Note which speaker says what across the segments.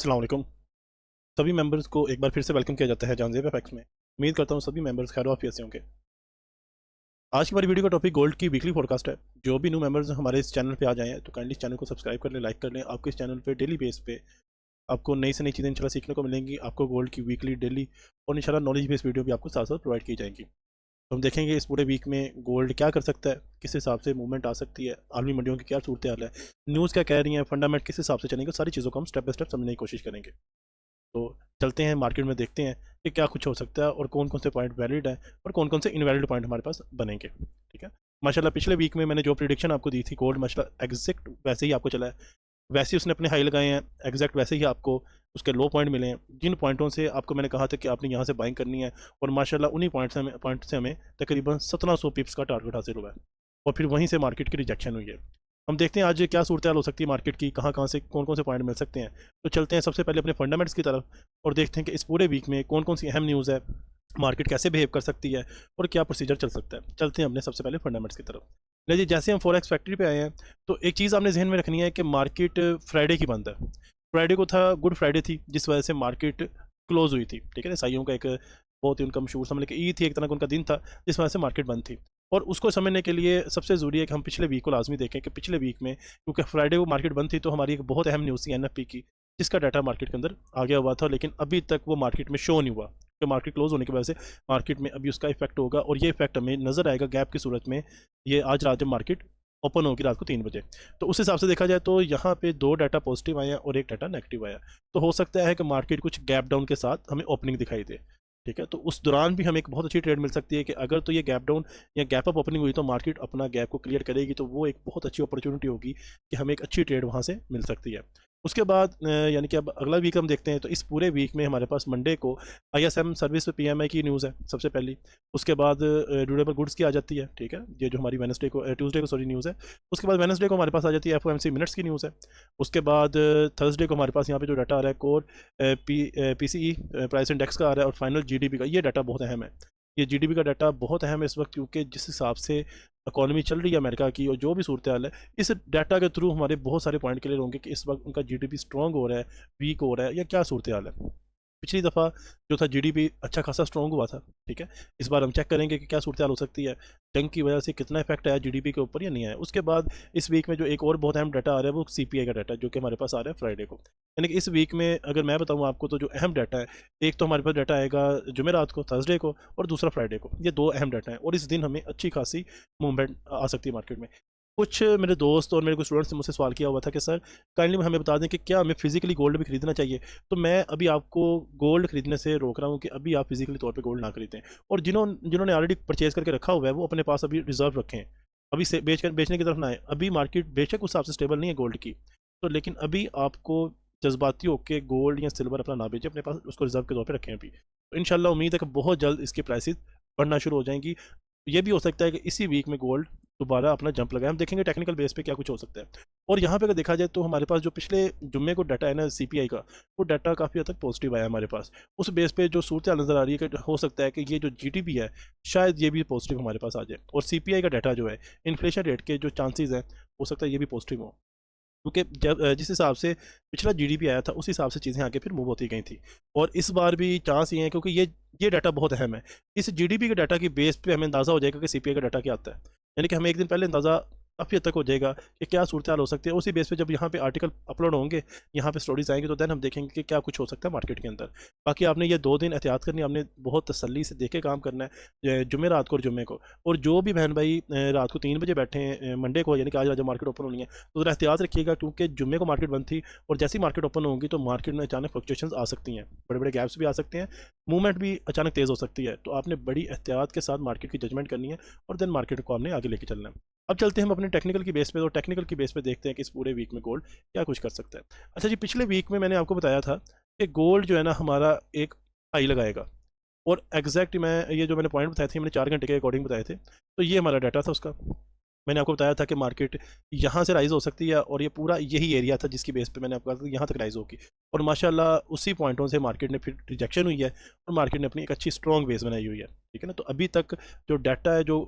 Speaker 1: अस्सलाम वालेकुम। सभी मेंबर्स को एक बार फिर से वेलकम किया जाता है जानज़ेब एफएक्स में। उम्मीद करता हूँ सभी मेंबर्स खैर आफियत से होंगे। आज की हमारी वीडियो का टॉपिक गोल्ड की वीकली फोरकास्ट है। जो भी न्यू मेंबर्स हमारे इस चैनल पे आ जाए हैं तो काइंडली इस चैनल को सब्सक्राइब कर लें, लाइक कर लें। आपको इस चैनल पे डेली बेस पे आपको नई से नई चीज़ें इंशाल्लाह सीखने को मिलेंगी। आपको गोल्ड की वीकली, डेली और इंशाल्लाह नॉलेज बेस्ड वीडियो भी आपको साथ साथ प्रोवाइड की जाएंगी। तो हम देखेंगे इस पूरे वीक में गोल्ड क्या कर सकता है, किस हिसाब से मूवमेंट आ सकती है, आलमी मंडियों की क्या सूरत हाल है, न्यूज़ क्या कह रही है, फंडामेंट किस हिसाब से चलेंगे, सारी चीज़ों को हम स्टेप बाय स्टेप समझने की कोशिश करेंगे। तो चलते हैं मार्केट में, देखते हैं कि क्या कुछ हो सकता है और कौन कौन से पॉइंट वैलिड हैं और कौन कौन से इनवैलिड पॉइंट हमारे पास बनेंगे। ठीक है। माशाल्लाह पिछले वीक में मैंने जो प्रिडिक्शन आपको दी थी, गोल्ड माशाल्लाह एग्जैक्ट वैसे ही आपको चला है। वैसे ही उसने अपने हाई लगाए हैं, एग्जैक्ट वैसे ही आपको उसके लो पॉइंट मिले हैं। जिन पॉइंटों से आपको मैंने कहा था कि आपने यहाँ से बाइंग करनी है, और माशाल्लाह उन्हीं पॉइंट से हमें तकरीबन 1700 पिप्स का टारगेट हासिल हुआ है। और फिर वहीं से मार्केट की रिजेक्शन हुई है। हम देखते हैं आज क्या सूरत हाल हो सकती है मार्केट की, कहाँ कहाँ से कौन कौन से पॉइंट मिल सकते हैं। तो चलते हैं सबसे पहले अपने फंडामेंट्स की तरफ और देखते हैं कि इस पूरे वीक में कौन कौन सी अहम न्यूज़ है, मार्केट कैसे बिहेव कर सकती है और क्या प्रोसीजर चल सकता है। चलते हैं अपने सबसे पहले फंडामेंट्स की तरफ। ले जी, जैसे हम फॉरेक्स फैक्ट्री पे आए हैं तो एक चीज़ आपने जहन में रखनी है कि मार्केट फ्राइडे की बंद है। फ्राइडे को था, गुड फ्राइडे थी, जिस वजह से मार्केट क्लोज हुई थी। ठीक है ना, ईसाइयों का एक बहुत ही उनका मशहूर समझ कि ईद थी, एक तरह का उनका दिन था, जिस वजह से मार्केट बंद थी। और उसको समझने के लिए सबसे ज़रूरी है कि हम पिछले वीक को लाजमी देखें कि पिछले वीक में, क्योंकि फ्राइडे को मार्केट बंद थी, तो हमारी एक बहुत अहम न्यूज़ थी एनएफपी की, जिसका डाटा मार्केट के अंदर आ गया हुआ था, लेकिन अभी तक वो मार्केट में शो नहीं हुआ। तो मार्केट क्लोज होने की वजह से मार्केट में अभी उसका इफेक्ट होगा, और ये इफेक्ट हमें नज़र आएगा गैप की सूरत में। ये आज रात जब मार्केट ओपन होगी रात को 3 बजे, तो उस हिसाब से देखा जाए तो यहाँ पे 2 डाटा पॉजिटिव आया और एक डाटा नेगेटिव आया। तो हो सकता है कि मार्केट कुछ गैप डाउन के साथ हमें ओपनिंग दिखाई दे। ठीक है, तो उस दौरान भी हमें एक बहुत अच्छी ट्रेड मिल सकती है कि अगर तो ये गैप डाउन या गैप अप ओपनिंग हुई तो मार्केट अपना गैप को क्लियर करेगी, तो वो एक बहुत अच्छी अपॉर्चुनिटी होगी कि हमें एक अच्छी ट्रेड वहाँ से मिल सकती है। उसके बाद यानी कि अब अगला वीक हम देखते हैं, तो इस पूरे वीक में हमारे पास मंडे को आईएसएम सर्विस पे पीएमआई की न्यूज़ है सबसे पहली। उसके बाद ड्यूरेबल गुड्स की आ जाती है। ठीक है, ये जो हमारी वेडनेसडे को ट्यूसडे को सॉरी न्यूज़ है। उसके बाद वेडनेसडे को हमारे पास आ जाती है एफओएमसी मिनट्स की न्यूज़ है। उसके बाद थर्सडे को हमारे पास यहाँ पे जो डाटा आ रहा है कोर पीसीई प्राइस इंडेक्स का आ रहा है, और फाइनल जीडीपी का। ये डाटा बहुत अहम है। ये जीडीपी का डाटा बहुत अहम है इस वक्त, क्योंकि जिस हिसाब से इकॉनमी चल रही है अमेरिका की और जो भी सूरत हाल है, इस डाटा के थ्रू हमारे बहुत सारे पॉइंट क्लियर होंगे कि इस वक्त उनका जीडीपी स्ट्रॉन्ग हो रहा है, वीक हो रहा है, या क्या सूरत हाल है। पिछली दफ़ा जो था जीडीपी अच्छा खासा स्ट्रॉन्ग हुआ था। ठीक है, इस बार हम चेक करेंगे कि क्या सूरत हाल हो सकती है, जंग की वजह से कितना इफेक्ट आया जीडीपी के ऊपर या नहीं आया। उसके बाद इस वीक में जो एक और बहुत अहम डाटा आ रहा है वो सीपीआई का डाटा, जो कि हमारे पास आ रहा है फ्राइडे को। यानी कि इस वीक में अगर मैं बताऊँ आपको, तो जो अहम डाटा है, एक तो हमारे पास डाटा आएगा जुमेरात को, थर्सडे को, और दूसरा फ्राइडे को। ये 2 अहम डाटा हैं, और इस दिन हमें अच्छी खासी मूवमेंट आ सकती है मार्केट में। कुछ मेरे दोस्त और मेरे कुछ स्टूडेंट्स ने मुझसे सवाल किया हुआ था कि सर काइंडली हमें बता दें कि क्या हमें फिजिकली गोल्ड भी खरीदना चाहिए। तो मैं अभी आपको गोल्ड खरीदने से रोक रहा हूँ कि अभी आप फिजिकली तौर पे गोल्ड ना खरीदें, और जिन्होंने ऑलरेडी परचेज करके रखा हुआ है वो अपने पास अभी रिजर्व रखें। अभी से बेचने की तरफ ना आए। अभी मार्केट बेशक उस हिसाब से स्टेबल नहीं है गोल्ड की, तो लेकिन अभी आपको जज्बाती होकर गोल्ड या सिल्वर अपना ना बेचें, अपने पास उसको रिजर्व के तौर पर रखें अभी। तो इंशाल्लाह उम्मीद है कि बहुत जल्द इसकी प्राइसेस बढ़ना शुरू हो जाएंगी। ये भी हो सकता है कि इसी वीक में गोल्ड दोबारा अपना जंप लगाए। हम देखेंगे टेक्निकल बेस पे क्या कुछ हो सकता है। और यहाँ पे अगर देखा जाए तो हमारे पास जो पिछले जुम्मे को डाटा है ना सीपीआई का, वो डाटा काफ़ी हद तक पॉजिटिव आया हमारे पास। उस बेस पे जो सूरत नज़र आ रही है कि हो सकता है कि ये जो जीडीपी है, शायद ये भी पॉजिटिव हमारे पास आ जाए। और सीपीआई का डाटा जो है, इन्फ्लेशन रेट के जो चांसेस हैं, हो सकता है ये भी पॉजिटिव हो, क्योंकि जब जिस हिसाब से पिछला जीडीपी आया था उस हिसाब से चीज़ें आगे फिर मूव होती गई थी। और इस बार भी चांस ये है, क्योंकि ये डाटा बहुत अहम है। इस जीडीपी के डाटा की बेस पे हमें अंदाज़ा हो जाएगा कि सीपीआई का डाटा क्या आता है। यानी कि हमें एक दिन पहले अंदाज़ा काफ़ी हद तक हो जाएगा कि क्या सूरत हाल हो सकती है। उसी बेस पे जब यहाँ पे आर्टिकल अपलोड होंगे, यहाँ पे स्टोरीज आएंगी, तो देन हम देखेंगे कि क्या कुछ हो सकता है मार्केट के अंदर। बाकी आपने ये 2 दिन एहतियात करनी है, आपने बहुत तसल्ली से देख के काम करना है, जुमे रात को और जुम्मे को। और जो भी बहन भाई रात को 3 बजे बैठे हैं मंडे को, यानी कि आज जब मार्केट ओपन होनी है, तो ज़रा एहतियात रखिएगा, क्योंकि जुम्मे को मार्केट बंद थी, और जैसी मार्केट ओपन होगी तो मार्केट में अचानक फ्लक्चुएशंस आ सकती हैं, बड़े बड़े गैप्स भी आ सकते हैं, मूवमेंट भी अचानक तेज़ हो सकती है। तो आपने बड़ी एहतियात के साथ मार्केट की जजमेंट करनी है, और देन मार्केट को आपने आगे लेके चलना है। अब चलते हैं हम अपने टेक्निकल की बेस पे, तो टेक्निकल की बेस पे देखते हैं कि इस पूरे वीक में गोल्ड क्या कुछ कर सकता है। अच्छा जी, पिछले वीक में मैंने आपको बताया था कि गोल्ड जो है ना हमारा एक हाई लगाएगा, और एग्जैक्ट मैं ये जो मैंने पॉइंट बताए थे, मैंने 4 घंटे के अकॉर्डिंग बताए थे, तो ये हमारा डाटा था उसका। मैंने आपको बताया था कि मार्केट यहाँ से राइज़ हो सकती है, और ये पूरा यही एरिया था जिसकी बेस पे मैंने आपको कहा था यहाँ तक राइज़ होगी। और माशाल्लाह उसी पॉइंटों से मार्केट ने फिर रिजेक्शन हुई है, और मार्केट ने अपनी एक अच्छी स्ट्रॉन्ग बेस बनाई हुई है। ठीक है ना। तो अभी तक जो डाटा है, जो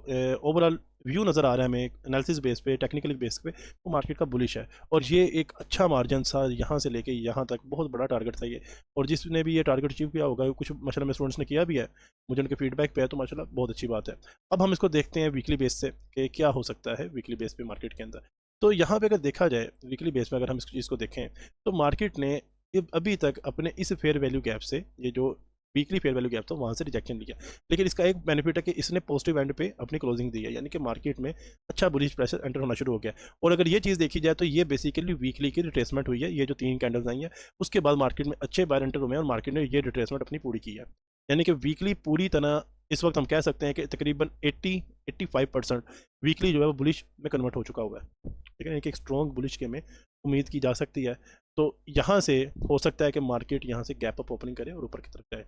Speaker 1: ओवरऑल व्यू नज़र आ रहा है हमें एनालिसिस बेस पे, टेक्निकल बेस पे, वो मार्केट का बुलिश है। और ये एक अच्छा मार्जिन था यहाँ से लेके यहाँ तक, बहुत बड़ा टारगेट था ये। और जिसने भी ये टारगेट अचीव किया होगा, कुछ माशाल्लाह में स्टूडेंट्स ने किया भी है, मुझे उनके फीडबैक पे है, तो माशाल्लाह बहुत अच्छी बात है। अब हम इसको देखते हैं वीकली बेस से कि क्या हो सकता है वीकली बेस पे मार्केट के अंदर। तो यहाँ पे अगर देखा जाए वीकली बेस पे, अगर हम इस चीज़ को देखें, तो मार्केट ने अभी तक अपने इस फेयर वैल्यू गैप से, ये जो वीकली फेयर वैल्यू गैप था, वहाँ से रिजेक्शन लिया। लेकिन इसका एक बेनिफिट है कि इसने पॉजिटिव एंड पे अपनी क्लोजिंग दी है, यानी कि मार्केट में अच्छा बुलिश प्रेशर एंटर होना शुरू हो गया। और अगर ये चीज़ देखी जाए तो ये बेसिकली वीकली की रिट्रेसमेंट हुई है। ये जो 3 कैंडल्स आई हैं, उसके बाद मार्केट में अच्छे बायर एंटर हुए हैं और मार्केट ने ये रिट्रेसमेंट अपनी पूरी की है। यानी कि वीकली पूरी तरह इस वक्त हम कह सकते हैं कि तकरीबन 80-85% वीकली जो है वो बुलिश में कन्वर्ट हो चुका हुआ है। ठीक है, यानी कि एक स्ट्रॉन्ग बुलिश की हमें उम्मीद की जा सकती है। तो यहाँ से हो सकता है कि मार्केट यहाँ से गैप अप ओपनिंग करे और ऊपर की तरफ जाए।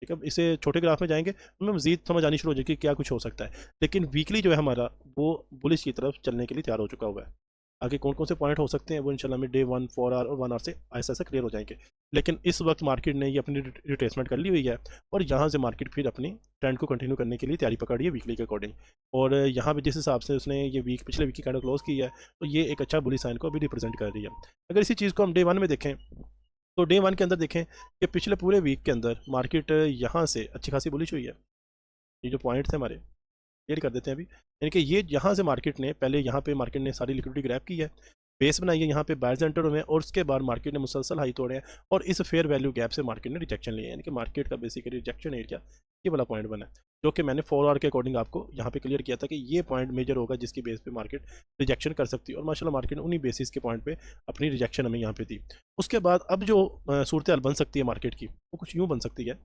Speaker 1: ठीक है, इसे छोटे ग्राफ में जाएंगे तो हमें मजीद समझ आनी शुरू हो जाएगी कि क्या कुछ हो सकता है। लेकिन वीकली जो है हमारा, वो बुलिश की तरफ चलने के लिए तैयार हो चुका हुआ है। आगे कौन कौन से पॉइंट हो सकते हैं वो इंशाल्लाह में डे 1, 4 आवर और 1 आवर से ऐसा ऐसा क्लियर हो जाएंगे। लेकिन इस वक्त मार्केट ने ये अपनी रिट्रेसमेंट कर ली हुई है और यहाँ से मार्केट फिर अपनी ट्रेंड को कंटिन्यू करने के लिए तैयारी पकड़ी है वीकली के अकॉर्डिंग। और यहाँ पे जिस हिसाब से उसने ये पिछले वीक की कैंडल क्लोज की है, तो ये एक अच्छा बुलिश साइन को अभी रिप्रेजेंट कर रही है। अगर इसी चीज़ को हम डे 1 में देखें, तो डे 1 के अंदर देखें कि पिछले पूरे वीक के अंदर मार्केट यहाँ से अच्छी खासी बुलिश हुई है। ये जो पॉइंट्स हैं हमारे, क्लियर कर देते हैं अभी। यानी कि ये यहाँ से मार्केट ने पहले, यहाँ पे मार्केट ने सारी लिक्विडिटी ग्रैब की है, बेस बनाई है, यहाँ पे बायर्स एंटर हुए हैं, और उसके बाद मार्केट ने मुसलसल हाई तोड़े हैं और इस फेयर वैल्यू गैप से मार्केट ने रिजेक्शन लिया है। यानी कि मार्केट का बेसिकली रिजेक्शन एरिया ये वाला पॉइंट बना है, जो कि मैंने 4 आवर के अकॉर्डिंग आपको यहाँ पे क्लियर किया था कि ये पॉइंट मेजर होगा जिसकी बेस पे मार्केट रिजेक्शन कर सकती है। और माशाल्लाह मार्केट ने उन्हीं बेसिस के पॉइंट पे अपनी रिजेक्शन हमें यहाँ पे दी। उसके बाद अब जो सूरत हाल बन सकती है मार्केट की, वो कुछ यूँ बन सकती है।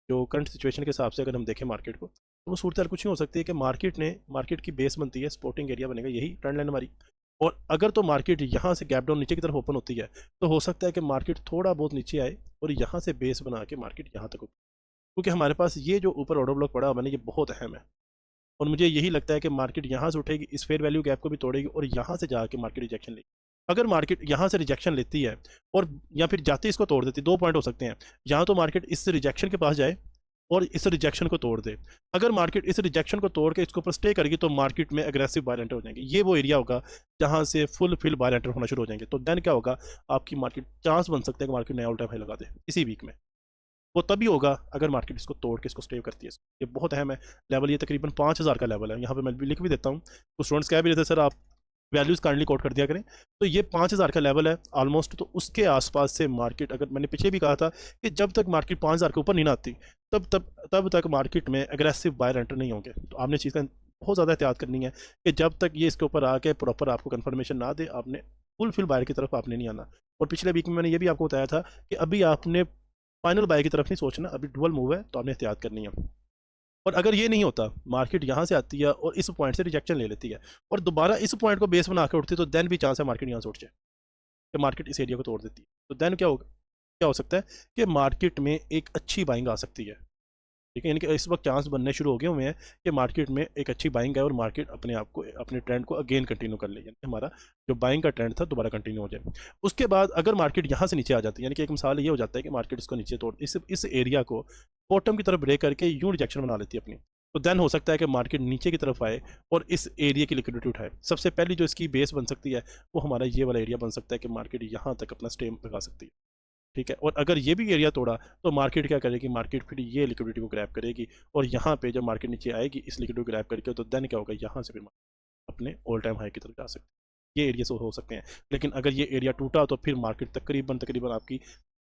Speaker 1: जो करंट सिचुएशन के हिसाब से अगर हम देखें मार्केट को, तो वो सूरत हाल कुछ यूँ हो सकती है कि मार्केट की बेस बनती है, सपोर्टिंग एरिया बनेगा यही ट्रेंड लाइन हमारी। और अगर तो मार्केट यहाँ से गैप डाउन नीचे की तरफ ओपन होती है, तो हो सकता है कि मार्केट थोड़ा बहुत नीचे आए और यहाँ से बेस बना के मार्केट यहाँ तक, क्योंकि हमारे पास ये जो ऊपर ऑर्डर ब्लॉक पड़ा हुआ है ये बहुत अहम है। और मुझे यही लगता है कि मार्केट यहाँ से उठेगी, इस फेयर वैल्यू गैप को भी तोड़ेगी और यहाँ से जाके मार्केट रिजेक्शन लेगी। अगर मार्केट यहाँ से रिजेक्शन लेती है और या फिर जाते इसको तोड़ देती, 2 पॉइंट हो सकते हैं। यहाँ तो मार्केट इस रिजेक्शन के पास जाए और इस रिजेक्शन को तोड़ दे। अगर मार्केट इस रिजेक्शन को तोड़ के इसके ऊपर स्टे करेगी, तो मार्केट में एग्रेसिव बायर एंटर हो जाएंगे। ये वो एरिया होगा जहाँ से फुल फिल बायर एंटर होना शुरू हो जाएंगे। तो देन क्या होगा, आपकी मार्केट चांस बन सकता है कि मार्केट नया ऑल टाइम हाई लगा दे इसी वीक में। वो तभी होगा अगर मार्केट इसको तोड़ के इसको स्टे करती है। ये बहुत अहम है लेवल, ये तकरीबन 5000 का लेवल है। यहाँ पे मैं भी लिख भी देता हूँ, कुछ स्टूडेंट्स कह भी रहते सर आप वैल्यूज़ काइंडली कोट कर दिया करें। तो ये 5000 का लेवल है ऑलमोस्ट। तो उसके आसपास से मार्केट, अगर मैंने पीछे भी कहा था कि जब तक मार्केट 5000 के ऊपर नहीं आती, तब तक मार्केट में एग्रेसिव बायर एंटर नहीं होंगे। तो आपने चीज़ का बहुत ज़्यादा एहतियात करनी है कि जब तक ये इसके ऊपर आके प्रॉपर आपको कन्फर्मेशन ना दे, आपने फुल फिल बायर की तरफ आपने नहीं आना। और पिछले वीक में मैंने ये भी आपको बताया था कि अभी आपने फाइनल बाय की तरफ नहीं सोचना, अभी डुअल मूव है तो आपने एहतियात करनी है। और अगर ये नहीं होता, मार्केट यहाँ से आती है और इस पॉइंट से रिजेक्शन ले लेती है और दोबारा इस पॉइंट को बेस बना के उठती है, तो देन भी चांस है मार्केट यहाँ से उठ जाए, कि मार्केट इस एरिया को तोड़ देती है। तो देन क्या हो सकता है कि मार्केट में एक अच्छी बाइंग आ सकती है। ठीक है, यानी कि इस वक्त चांस बनने शुरू हो गए हुए हैं कि मार्केट में एक अच्छी बाइंग है और मार्केट अपने आप को, अपने ट्रेंड को अगेन कंटिन्यू कर ले, यानी कि हमारा जो बाइंग का ट्रेंड था दोबारा कंटिन्यू हो जाए। उसके बाद अगर मार्केट यहाँ से नीचे आ जाती है, यानी कि एक मिसाल ये हो जाता है कि मार्केट इसको नीचे तोड़, इस एरिया को बॉटम की तरफ ब्रेक करके यूँ रिजेक्शन बना लेती है अपनी, तो देन हो सकता है कि मार्केट नीचे की तरफ आए और इस एरिया की लिक्विडिटी उठाए। सबसे पहली जो इसकी बेस बन सकती है वो हमारा ये वाला एरिया बन सकता है कि मार्केट यहाँ तक अपना स्टे लगा सकती है। ठीक है, और अगर ये भी एरिया तोड़ा तो मार्केट क्या करेगी, मार्केट फिर ये लिक्विडिटी को ग्रैब करेगी और यहाँ पे जब मार्केट नीचे आएगी इस लिक्विडिटी को ग्रैब करके, तो देन क्या होगा, यहाँ से फिर अपने ऑल टाइम हाई की तरफ जा सकते हैं। ये एरिया से हो सकते हैं। लेकिन अगर ये एरिया टूटा तो फिर मार्केट तकरीबन आपकी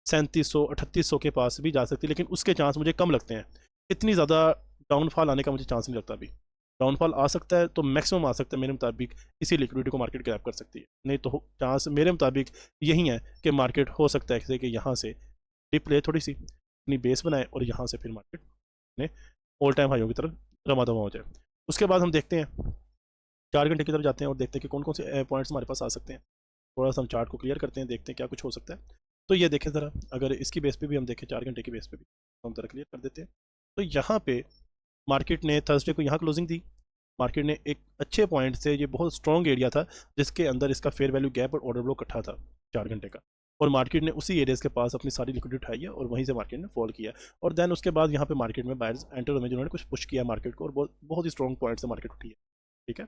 Speaker 1: 3700-3800 के पास भी जा सकती है, लेकिन उसके चांस मुझे कम लगते हैं। इतनी ज़्यादा डाउनफॉल आने का मुझे चांस नहीं लगता अभी। डाउनफॉल आ सकता है तो मैक्सिमम आ सकता है मेरे मुताबिक इसी लिक्विडिटी को मार्केट ग्रैब कर सकती है। नहीं तो चांस मेरे मुताबिक यही है कि मार्केट हो सकता है कि यहाँ से डिप ले, थोड़ी सी अपनी बेस बनाए और यहाँ से फिर मार्केट ने ऑल टाइम हाइयों की तरफ रमा दमा हो जाए। उसके बाद हम देखते हैं 4 घंटे की तरफ जाते हैं और देखते हैं कि कौन कौन से पॉइंट्स हमारे पास आ सकते हैं। थोड़ा सा हम चार्ट को क्लियर करते हैं, देखते हैं क्या कुछ हो सकता है। तो ये देखें ज़रा, अगर इसकी बेस पे भी हम देखें, 4 घंटे की बेस पे भी हम ज़रा क्लियर कर देते हैं। तो यहाँ पे मार्केट ने थर्सडे को यहाँ क्लोजिंग दी। मार्केट ने एक अच्छे पॉइंट से, ये बहुत स्ट्रॉन्ग एरिया था जिसके अंदर इसका फेयर वैल्यू गैप और ऑर्डर ब्लॉक इकट्ठा था 4 घंटे का। और मार्केट ने उसी एरियाज़ के पास अपनी सारी लिक्विडिटी उठाई है और वहीं से मार्केट ने फॉल किया। और देन उसके बाद यहाँ पे मार्केट में बायर्स एंटर हुए जिन्होंने कुछ पुश किया मार्केट को और बहुत बहुत ही स्ट्रॉन्ग पॉइंट से मार्केट उठी है, ठीक है।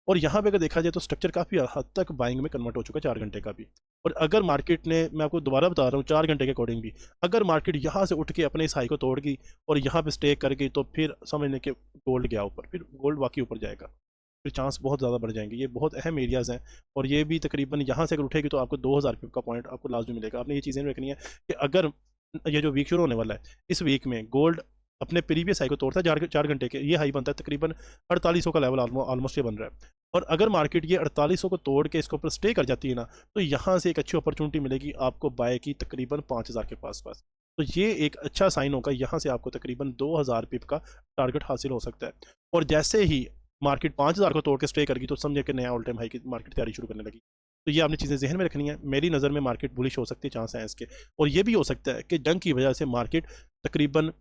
Speaker 1: और यहाँ पे अगर देखा जाए तो स्ट्रक्चर काफ़ी हद तक बाइंग में कन्वर्ट हो चुका है 4 घंटे का भी। और अगर मार्केट ने, मैं आपको दोबारा बता रहा हूँ 4 घंटे के अकॉर्डिंग भी, अगर मार्केट यहाँ से उठ के अपने इस हाई को तोड़ गई और यहाँ पे स्टे कर गई तो फिर समझ लें कि गोल्ड गया ऊपर, फिर गोल्ड वाकई ऊपर जाएगा, फिर चांस बहुत ज़्यादा बढ़ जाएंगे। ये बहुत अहम एरियाज़ हैं और ये भी तकरीबन यहाँ से अगर उठेगी तो आपको 2000 पिप का पॉइंट आपको लाजमी मिलेगा। आपने ये चीज़ें रखनी है कि अगर ये जो वीक शुरू होने वाला है, इस वीक में गोल्ड अपने प्रीवियस हाई को तोड़ता है 4 घंटे के, ये हाई बनता है तकरीबन 4800 का लेवल ऑलमोस्ट ये बन रहा है। और अगर मार्केट ये 4800 को तोड़ के इसके ऊपर स्टे कर जाती है ना, तो यहाँ से एक अच्छी अपॉर्चुनिटी मिलेगी आपको बाय की तकरीबन 5000 के पास पास। तो ये एक अच्छा साइन होगा, यहाँ से आपको तकरीबन 2000 पिप का टारगेट हासिल हो सकता है। और जैसे ही मार्केट 5000 को तोड़ के स्टे करेगी तो समझे कि नया ऑल टाइम हाई की मार्केट तैयारी शुरू करने लगी। तो ये आपने चीज़ें जहन में रखनी है। मेरी नज़र में मार्केट बुलिश हो सकती है, चांस है इसके। और ये भी हो सकता है कि जंग की वजह से मार्केट तकरीबन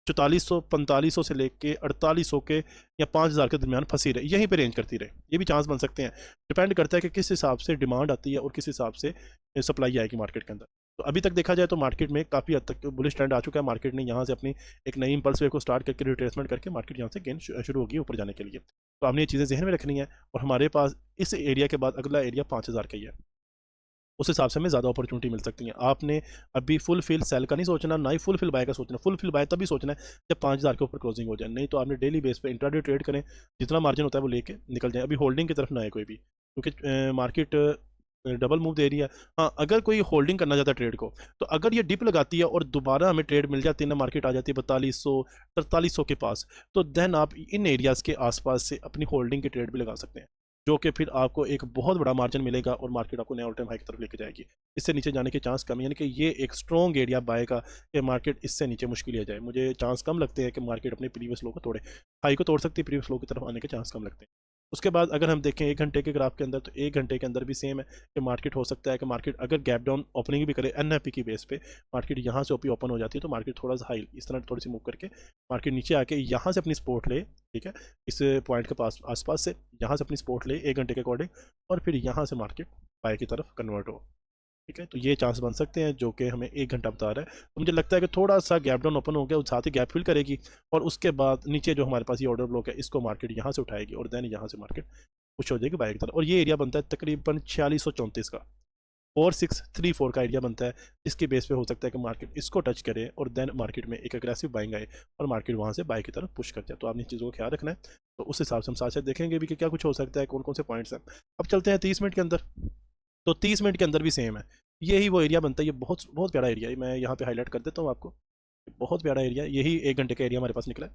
Speaker 1: 4400-4500 से लेके 4800 के या 5000 के दरमियान फंसी रहे, यहीं पे रेंज करती रहे, ये भी चांस बन सकते हैं। डिपेंड करता है कि किस हिसाब से डिमांड आती है और किस हिसाब से सप्लाई आएगी मार्केट के अंदर। तो अभी तक देखा जाए तो मार्केट में काफ़ी हद तक बुलिश ट्रेंड आ चुका है। मार्केट ने यहाँ से अपनी एक नई इंपल्स वेव को स्टार्ट करके रिट्रेसमेंट करके मार्केट यहाँ से गेन शुरू होगी ऊपर जाने के लिए। तो आपने ये चीज़ें जहन में रखनी है। और हमारे पास इस एरिया के बाद अगला एरिया 5000 का ही है, उस हिसाब से हमें ज़्यादा अपॉर्चुनिटी मिल सकती है। आपने अभी फुल फिल सेल का नहीं सोचना, ना ही फुल फिल बाय का सोचना। फुल फिल बाय तभी सोचना है जब 5000 के ऊपर क्लोजिंग हो जाए, नहीं तो आपने डेली बेस पे इंट्राडे ट्रेड करें, जितना मार्जिन होता है वो लेके निकल जाए। अभी होल्डिंग की तरफ ना आए कोई भी, क्योंकि मार्केट डबल मूव दे रही है। हाँ, अगर कोई होल्डिंग करना चाहता है ट्रेड को, तो अगर ये डिप लगाती है और दोबारा हमें ट्रेड मिल जाती है ना, मार्केट आ जाती है 4200-4300 के पास, तो देन आप इन एरियाज़ के आसपास से अपनी होल्डिंग की ट्रेड भी लगा सकते हैं, जो कि फिर आपको एक बहुत बड़ा मार्जिन मिलेगा और मार्केट आपको नया ऑल टाइम हाई की तरफ लेके जाएगी। इससे नीचे जाने के चांस कम है, यानी कि ये एक स्ट्रॉन्ग एरिया बाय का कि मार्केट इससे नीचे मुश्किल ही आ जाए। मुझे चांस कम लगते हैं कि मार्केट अपने प्रीवियस लो को तोड़े, हाई को तोड़ सकती है, प्रीवियस लो की तरफ आने के चांस कम लगते हैं। उसके बाद अगर हम देखें 1 घंटे के ग्राफ के अंदर, तो 1 घंटे के अंदर भी सेम है कि मार्केट हो सकता है कि मार्केट अगर गैप डाउन ओपनिंग भी करे एनएफपी की बेस पे, मार्केट यहाँ से ओपी ओपन हो जाती है तो मार्केट थोड़ा सा हाई इस तरह थोड़ी सी मूव करके मार्केट नीचे आके यहाँ से अपनी सपोर्ट ले, ठीक है, इस पॉइंट के पास आसपास से यहाँ से अपनी सपोर्ट ले 1 घंटे के अकॉर्डिंग, और फिर यहाँ से मार्केट बाय की तरफ कन्वर्ट हो, ठीक है। तो ये चांस बन सकते हैं जो कि हमें 1 घंटा बता रहा है। तो मुझे लगता है कि थोड़ा सा गैप डाउन ओपन हो गया और साथ ही गैप फिल करेगी, और उसके बाद नीचे जो हमारे पास ये ऑर्डर ब्लॉक है इसको मार्केट यहाँ से उठाएगी और देन यहाँ से मार्केट पुश हो जाएगी बाय की तरफ। और ये एरिया बनता है तकरीबन 4634 का, 4634 का एरिया बनता है, जिसकी बेस पे हो सकता है कि मार्केट इसको टच करे और देन मार्केट में एक अग्रेसिव बाइंग आए और मार्केट वहाँ से बाय की तरफ पुश कर जाए। तो आपने चीज़ों का ख्याल रखना है। तो उस हिसाब से हम साथ साथ देखेंगे भी कि क्या कुछ हो सकता है, कौन कौन से पॉइंट्स हैं। अब चलते हैं 30 मिनट के अंदर। तो 30 मिनट के अंदर भी सेम है, यही वो एरिया बनता है। ये बहुत बहुत प्यारा एरिया है, मैं यहाँ पे हाईलाइट कर देता हूँ आपको। बहुत प्यारा एरिया, यही 1 घंटे का एरिया हमारे पास निकला है,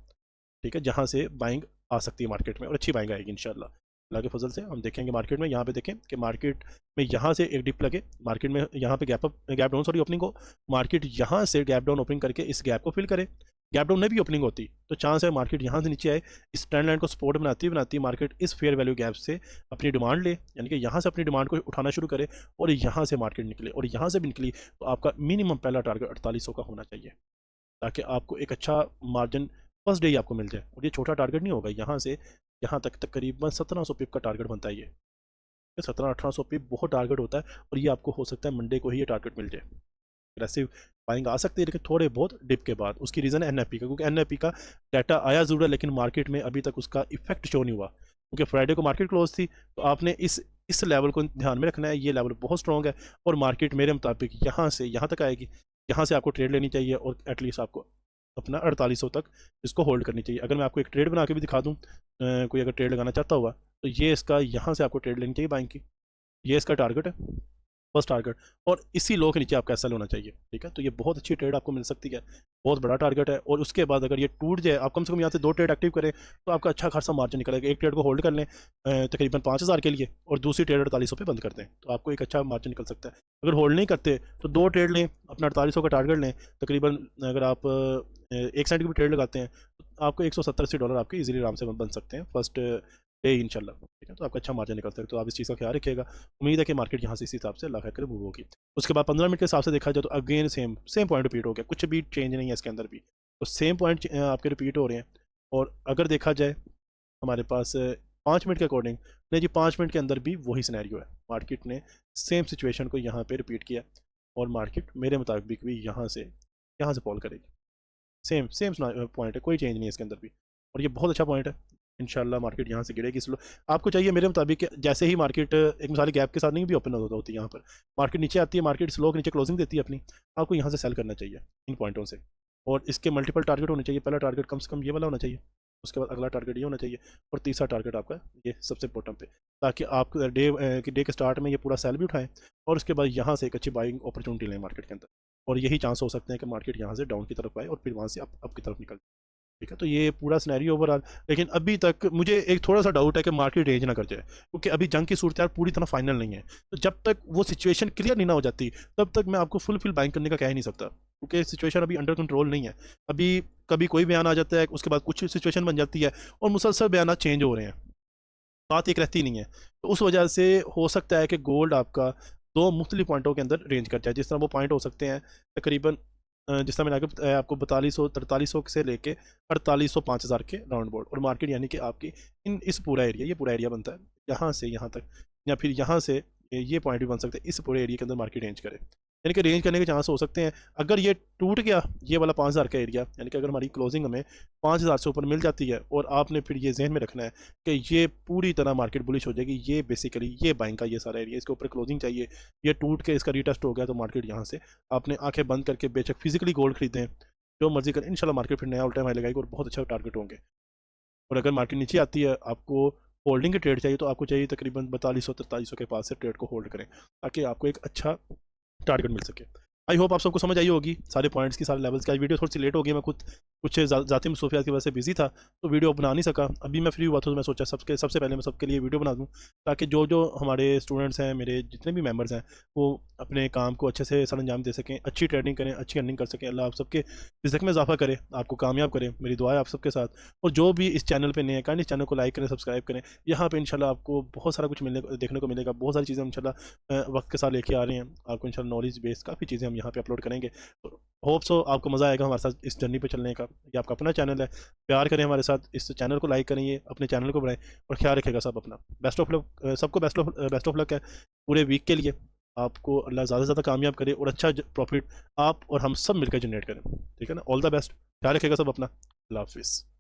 Speaker 1: ठीक है, जहाँ से बाइंग आ सकती है मार्केट में और अच्छी बाइंग आएगी इंशाल्लाह अल्लाह के फजल से। हम देखेंगे मार्केट में, यहाँ पे देखें कि मार्केट में यहाँ से एक डिप लगे, मार्केट में यहाँ पे गैप डाउन सॉरी ओपनिंग हो, मार्केट यहाँ से गैप डाउन ओपनिंग करके इस गैप को फिल करे, गैप डाउन में भी ओपनिंग होती तो चांस है मार्केट यहाँ से नीचे आए, इस ट्रेंड लाइन को सपोर्ट बनाती बनाती मार्केट इस फेयर वैल्यू गैप से अपनी डिमांड ले, यानी कि यहाँ से अपनी डिमांड को उठाना शुरू करे और यहाँ से मार्केट निकले, और यहाँ से भी निकली तो आपका मिनिमम पहला टारगेट 4800 का होना चाहिए, ताकि आपको एक अच्छा मार्जिन फर्स्ट डे ही आपको मिल जाए। और ये छोटा टारगेट नहीं होगा, यहाँ से यहाँ तक तकरीबन 1700 पिप का टारगेट बनता है। ये 1700-1800 पिप बहुत टारगेट होता है, और ये आपको हो सकता है मंडे को ही ये टारगेट मिल जाए। अग्रेसिव बाइंग आ सकती है लेकिन थोड़े बहुत डिप के बाद। उसकी रीज़न है एनएफपी का, क्योंकि एनएफपी का डाटा आया ज़रूर है लेकिन मार्केट में अभी तक उसका इफेक्ट शो नहीं हुआ, क्योंकि फ्राइडे को मार्केट क्लोज थी। तो आपने इस लेवल को ध्यान में रखना है, ये लेवल बहुत स्ट्रॉन्ग है और मार्केट मेरे मुताबिक यहाँ से यहाँ तक आएगी, यहाँ से आपको ट्रेड लेनी चाहिए और एटलीस्ट आपको अपना 4800 तक इसको होल्ड करनी चाहिए। अगर मैं आपको एक ट्रेड बना के भी दिखा दूँ, कोई अगर ट्रेड लगाना चाहता हुआ, तो ये इसका यहाँ से आपको ट्रेड लेनी चाहिए बाइंग की, ये इसका टारगेट है, फर्स्ट टारगेट, और इसी लो के नीचे आपका एसएल होना चाहिए, ठीक है। तो ये बहुत अच्छी ट्रेड आपको मिल सकती है, बहुत बड़ा टारगेट है। और उसके बाद अगर ये टूट जाए, आप कम से कम यहाँ से 2 ट्रेड एक्टिव करें तो आपका अच्छा खासा मार्जिन निकलेगा। एक ट्रेड को होल्ड कर लें तकरीबन 5000 के लिए और दूसरी ट्रेड 4800 पे बंद कर दें, तो आपको एक अच्छा मार्जिन निकल सकता है। अगर होल्ड नहीं करते तो 2 ट्रेड लें, अपना 4800 का टारगेट लें, तकरीबन अगर आप 1 सेंट की भी ट्रेड लगाते हैं तो आपको $170 आपके इजीली आराम से बन सकते हैं फर्स्ट डे इंशाल्लाह, ठीक है। तो आपका अच्छा मार्जिन निकल सकता है, तो आप इस चीज़ का ख्याल रखिएगा। उम्मीद है कि मार्केट यहाँ से इस हिसाब से अल्लाह खैर करे मूव होगी। उसके बाद 15 मिनट के हिसाब से देखा जाए तो अगेन सेम पॉइंट रिपीट हो गया, कुछ भी चेंज नहीं है इसके अंदर भी, तो सेम पॉइंट आपके रिपीट हो रहे हैं। और अगर देखा जाए हमारे पास 5 मिनट के अकॉर्डिंग, नहीं जी 5 मिनट के अंदर भी वही सिनेरियो है, मार्केट ने सेम सिचुएशन को यहाँ पे रिपीट किया। और मार्केट मेरे मुताबिक भी यहाँ से फॉल करेगी। सेम सेम पॉइंट है, कोई चेंज नहीं है इसके अंदर भी, और ये बहुत अच्छा पॉइंट है। इंशाल्लाह मार्केट यहाँ से गिरेगी स्लो। आपको चाहिए मेरे मुताबिक कि जैसे ही मार्केट एक मिसाली गैप के साथ नहीं भी ओपन होती है, यहाँ पर मार्केट नीचे आती है, मार्केट स्लो के नीचे क्लोजिंग देती है अपनी, आपको यहाँ से सेल करना चाहिए इन पॉइंटों से। और इसके मल्टीपल टारगेट होने चाहिए, पहला टारगेट कम से कम ये वाला होना चाहिए, उसके बाद अगला टारगेट ये होना चाहिए, और तीसरा टारगेट आपका ये सबसे बॉटम पे, ताकि आप डे के स्टार्ट में ये पूरा सेल भी उठाएं और उसके बाद यहाँ से एक अच्छी बाइंग अपॉर्चुनिटी लें मार्केट के अंदर। और यही चांस हो सकते हैं कि मार्केट यहाँ से डाउन की तरफ आए और फिर वहाँ से अप की तरफ निकल। ठीक है, तो ये पूरा सिनेरियो ओवरऑल। लेकिन अभी तक मुझे एक थोड़ा सा डाउट है कि मार्केट रेंज ना कर जाए, क्योंकि अभी जंग की सूरत पूरी तरह फाइनल नहीं है। तो जब तक वो सिचुएशन क्लियर नहीं ना हो जाती, तब तक मैं आपको फुल बाइंग करने का कह ही नहीं सकता, क्योंकि सिचुएशन अभी अंडर कंट्रोल नहीं है। अभी कभी कोई बयान आ जाता है, उसके बाद कुछ सिचुएशन बन जाती है, और मुसलसल बयान चेंज हो रहे हैं, बात एक रहती नहीं है। तो उस वजह से हो सकता है कि गोल्ड आपका दो मुख्तलिफ पॉइंटों के अंदर रेंज कर जाए। जिस तरह वो पॉइंट हो सकते हैं तकरीबन, जिस तरह मैंने आगे बताया आपको, 4200 से लेके 4800 5000 के राउंड बोर्ड, और मार्केट यानी कि आपकी इस पूरा एरिया, ये पूरा एरिया बनता है यहाँ से यहाँ तक, या फिर यहाँ से ये पॉइंट भी बन सकते हैं, इस पूरे एरिया के अंदर मार्केट रेंज करे। यानी कि रेंज करने के चांस हो सकते हैं। अगर ये टूट गया, ये वाला 5000 का एरिया, यानी कि अगर हमारी क्लोजिंग हमें 5000 से ऊपर मिल जाती है, और आपने फिर ये जहन में रखना है कि ये पूरी तरह मार्केट बुलिश हो जाएगी, ये बेसिकली ये बाइंग का ये सारा एरिया, इसके ऊपर क्लोजिंग चाहिए, ये टूट के इसका रीटेस्ट हो गया, तो मार्केट यहाँ से आपने आंखें बंद करके बेशक फिजिकली गोल्ड खरीदें, जो मर्जी करें, इंशाल्लाह मार्केट फिर नया ऑल टाइम हाई लगाएगी और बहुत अच्छा टारगेट होंगे। और अगर मार्केट नीचे आती है, आपको होल्डिंग की ट्रेड चाहिए, तो आपको चाहिए तकरीबन 4200 4300 के पास से ट्रेड को होल्ड करें, ताकि आपको एक अच्छा टारगेट मिल सके। आई होप आप सबको समझ आई होगी सारे पॉइंट्स की, सारे लेवल्स की। आज वीडियो थोड़ी सी लेट हो गई, मैं खुद कुछ ज़ाती मसरूफियात की वजह से बिजी था, तो वीडियो बना नहीं सका। अभी मैं फ्री हुआ था, तो मैं सोचा सबसे पहले मैं सबके लिए वीडियो बना दूँ, ताकि जो जो हमारे स्टूडेंट्स हैं, मेरे जितने भी मेम्बर्स हैं, वो अपने काम को अच्छे से सर अंजाम दे सकें, अच्छी ट्रेडिंग करें, अच्छी अर्निंग कर सकें। अल्लाह आप सबके रिज़्क़ में इजाफा करे, आपको कामयाब करें, मेरी दुआ है आप सबके साथ। और जो भी इस चैनल पर नए हैं, काइंडली इस चैनल को लाइक करें, सब्सक्राइब करें। यहाँ पर इंशाल्लाह आपको बहुत सारा कुछ देखने को मिलेगा, बहुत सारी चीज़ें हम इंशाल्लाह वक्त के साथ लेके आ रहे हैं आपको, इंशाल्लाह नॉलेज बेस्ड काफ़ी चीज़ें हम यहाँ पे अपलोड करेंगे। होप सो आपको मज़ा आएगा हमारे साथ इस जर्नी पे चलने का। ये आपका अपना चैनल है, प्यार करें हमारे साथ, इस चैनल को लाइक करें, ये अपने चैनल को बढ़ाएं, और ख्याल रखेगा सब अपना। बेस्ट ऑफ लक सबको, बेस्ट ऑफ लक है पूरे वीक के लिए। आपको अल्लाह ज़्यादा से ज़्यादा कामयाब करे, और अच्छा प्रॉफिट आप और हम सब मिलकर जनरेट करें। ठीक है ना, ऑल द बेस्ट, ख्याल रखेगा सब अपना। अल्लाह हाफिज़।